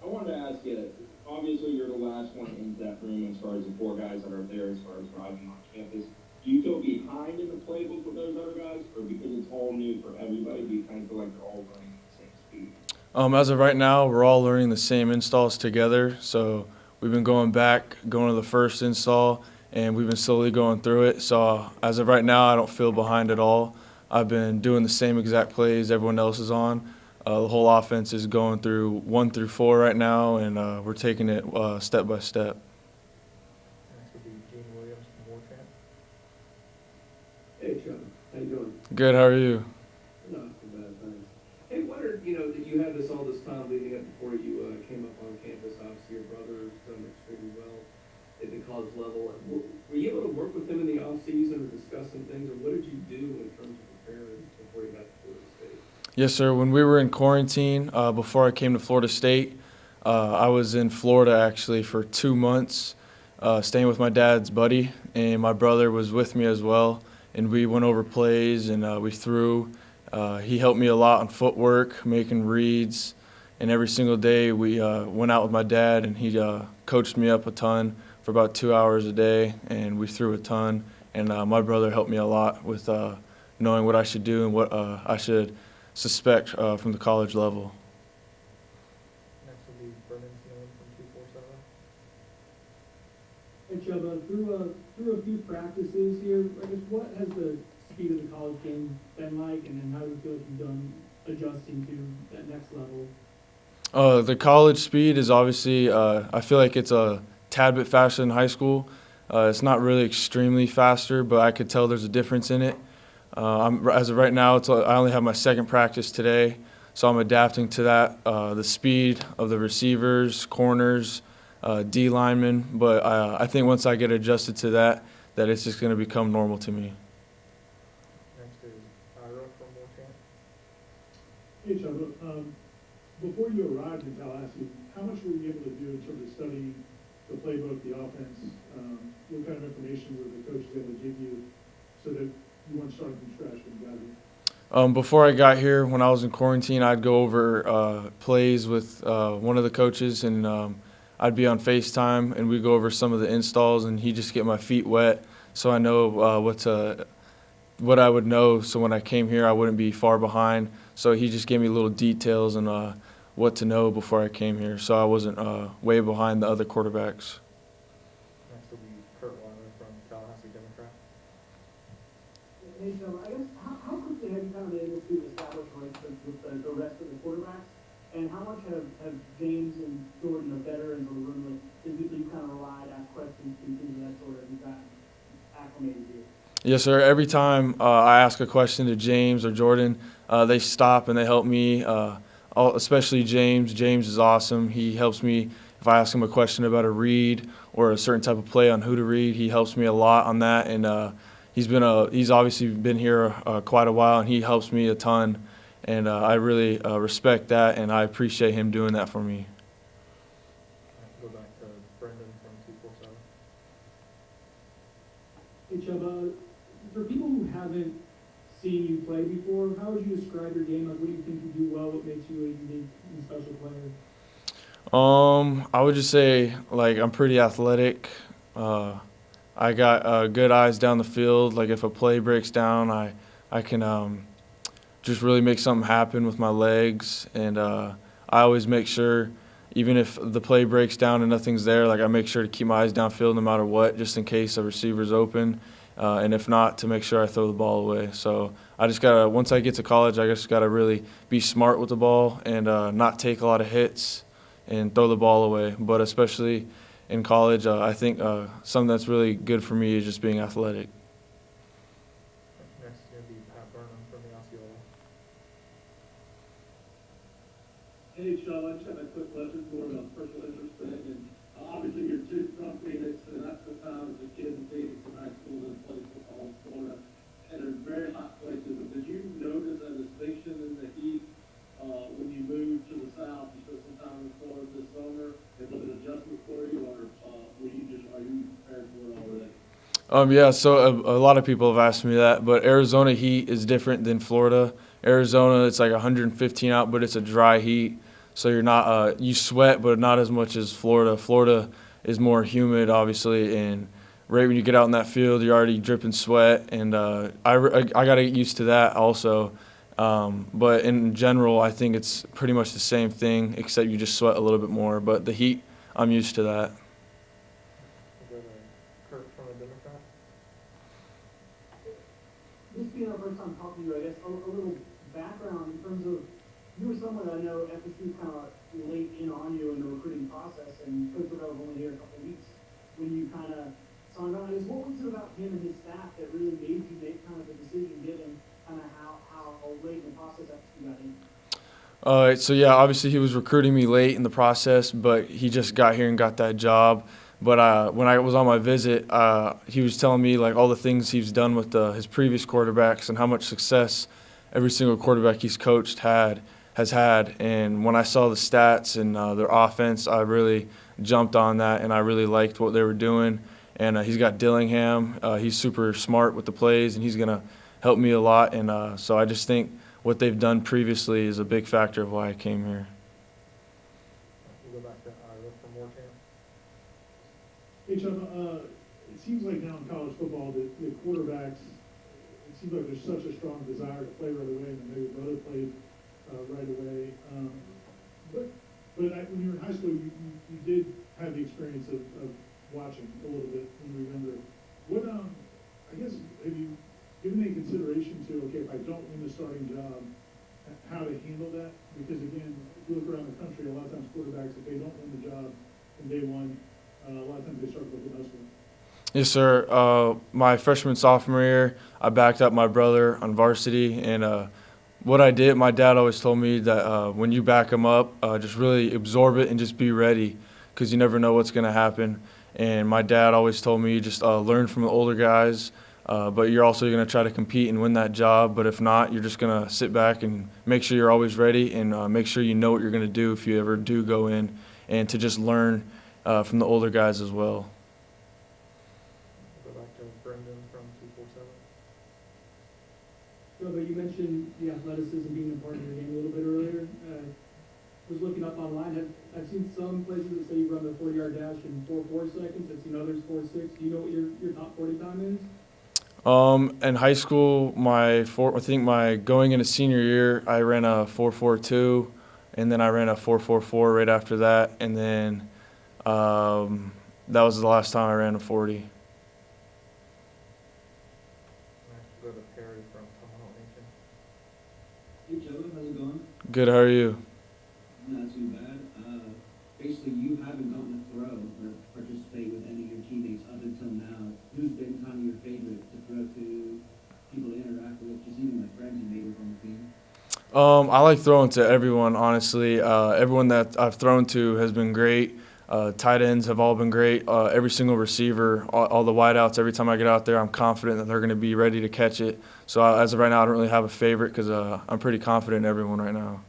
I wanted to ask you, obviously you're the last one into that room as far as the four guys that are there as far as driving on campus. Do you feel behind in the playbook with those other guys, or because it's all new for everybody, do you kind of feel like they're all running at the same speed? As of right now, we're all learning the same installs together. So we've been going back, going to the first install, and we've been slowly going through it. So as of right now, I don't feel behind at all. I've been doing the same exact plays everyone else is on. The whole offense is going through 1 through 4 right now, and we're taking it step by step. Next would be Gene Williams from Warchamp. Hey, Chubba, how you doing? Good, how are you? Not too bad, thanks. Hey, wondered, that you had this all this time leading up before you came up on campus. Obviously, your brother's done extremely well at the college level. Were you able to work with him in the off season or discuss some things, or what did you do in terms of preparing before you got to Florida State? Yes, sir. When we were in quarantine, before I came to Florida State, I was in Florida actually for 2 months, staying with my dad's buddy, and my brother was with me as well. And we went over plays and we threw. He helped me a lot on footwork, making reads, and every single day we went out with my dad, and he coached me up a ton for about 2 hours a day, and we threw a ton. And my brother helped me a lot with knowing what I should do and what I should suspect from the college level. Next would be Brendan Seaman from 247. Hey Chubba, through a few practices here, I guess what has the speed of the college game been like, and then how do you feel like you've done adjusting to that next level? The college speed is obviously, I feel like it's a tad bit faster than high school. It's not really extremely faster, but I could tell there's a difference in it. As of right now, I only have my second practice today, so I'm adapting to that, the speed of the receivers, corners, D linemen. But I think once I get adjusted to that it's just going to become normal to me. Next is Ira from Warchamp. Hey, Chubba, before you arrived in Tallahassee, how much were you able to do in terms of studying the playbook, the offense? What kind of information were the coaches able to give you so that you weren't starting from scratch when you got here? Before I got here, when I was in quarantine, I'd go over plays with one of the coaches, and I'd be on FaceTime, and we'd go over some of the installs, and he'd just get my feet wet so I know what I would know, so when I came here I wouldn't be far behind. So he just gave me little details and what to know before I came here, so I wasn't way behind the other quarterbacks. Next will be Kurt Weiler from Tallahassee Democrat. Hey Chubba, I guess how quickly have you kind of been able to establish relationships with the rest of the quarterbacks, and how much have James and Jordan, the veterans of the room, like, you kind of relied, asked questions to, things of that sort, have you gotten acclimated here? Yes, sir. Every time I ask a question to James or Jordan, they stop and they help me, especially James. James is awesome. He helps me if I ask him a question about a read or a certain type of play on who to read. He helps me a lot on that, and he's obviously been here quite a while, and he helps me a ton. And I really respect that, and I appreciate him doing that for me. Go back to Brendan from 247. Hey Chubba, for people who haven't seen you play before, how would you describe your game? Like, what do you think you do well? What makes you a unique and special player? I would just say, like, I'm pretty athletic. I got good eyes down the field. Like, if a play breaks down, I can just really make something happen with my legs. And I always make sure, even if the play breaks down and nothing's there, like, I make sure to keep my eyes downfield no matter what, just in case a receiver's open. And if not, to make sure I throw the ball away. So I just gotta, once I get to college, I just gotta really be smart with the ball and not take a lot of hits and throw the ball away. But especially in college, I think something that's really good for me is just being athletic. Next is going to be Pat Burnham from the Osceola. Hey, Chubba, I just have a quick question for a personal interest thing. And obviously, you're from Phoenix, and I spent time as a kid in Phoenix in high school and played football in Florida. And they're very hot places. But did you notice a distinction in the heat when you moved to the South? You spent some time in Florida this summer. And was it an adjustment for you, or are you prepared for it already? Yeah, so a lot of people have asked me that, but Arizona heat is different than Florida. Arizona, it's like 115 out, but it's a dry heat. so you're not you sweat, but not as much as Florida. Florida is more humid, obviously, and right when you get out in that field, you're already dripping sweat, and I got to get used to that also. But in general, I think it's pretty much the same thing, except you just sweat a little bit more. But the heat, I'm used to that. We'll go to Kurt from the Democrat. This being our first time talking to you, I guess a little background in terms of you were someone that I know FSU kind of late in on you in the recruiting process, and Coach Rivera was only here a couple weeks when you kind of saw him. I guess what was it about him and his staff that really made you make kind of the decision, given kind of how late in the process FSU got in? So yeah, obviously he was recruiting me late in the process, but he just got here and got that job. But when I was on my visit, he was telling me like all the things he's done with his previous quarterbacks and how much success every single quarterback he's coached has had. And when I saw the stats and their offense, I really jumped on that, and I really liked what they were doing. And he's got Dillingham. He's super smart with the plays, and he's gonna help me a lot. And so I just think what they've done previously is a big factor of why I came here. We'll go back to Ira from Wartown. Hey, Chubba, it seems like now in college football, the quarterbacks, it seems like there's such a strong desire to play right away, and I know your brother played right away. But when you were in high school, you did have the experience of watching a little bit when you were younger. What, I guess, have you given any consideration to, okay, if I don't win the starting job, how to handle that? Because again, if you look around the country, a lot of times quarterbacks, if they don't win the job from day one, a lot of times they start looking elsewhere. Yes, sir. My freshman, sophomore year, I backed up my brother on varsity, and what I did, my dad always told me that when you back him up, just really absorb it and just be ready, because you never know what's going to happen. And my dad always told me just learn from the older guys, but you're also going to try to compete and win that job. But if not, you're just going to sit back and make sure you're always ready, and make sure you know what you're going to do if you ever do go in, and to just learn from the older guys as well. We'll go back to Brendan from 247. So, but you mentioned the athleticism being a part of your game a little bit earlier. Was looking up online. I've seen some places that say you run the 40-yard dash in 4.4 seconds. I've seen others 4.6. Do you know what your top 40 time is? In high school, I think my going into senior year, I ran a 4.42, and then I ran a 4.44 right after that, and then that was the last time I ran a 40. Next, we'll go to Perry from Tomahawk Nation. Hey Chubba, how's it going? Good, how are you? Not too bad. Basically, you haven't gotten a throw or participate with any of your teammates up until now. Who's been kind of your favorite to throw to, people to interact with, just even like friends and neighbors on the team? I like throwing to everyone, honestly. Everyone that I've thrown to has been great. Tight ends have all been great. Every single receiver, all the wideouts, every time I get out there, I'm confident that they're going to be ready to catch it. So as of right now, I don't really have a favorite because I'm pretty confident in everyone right now.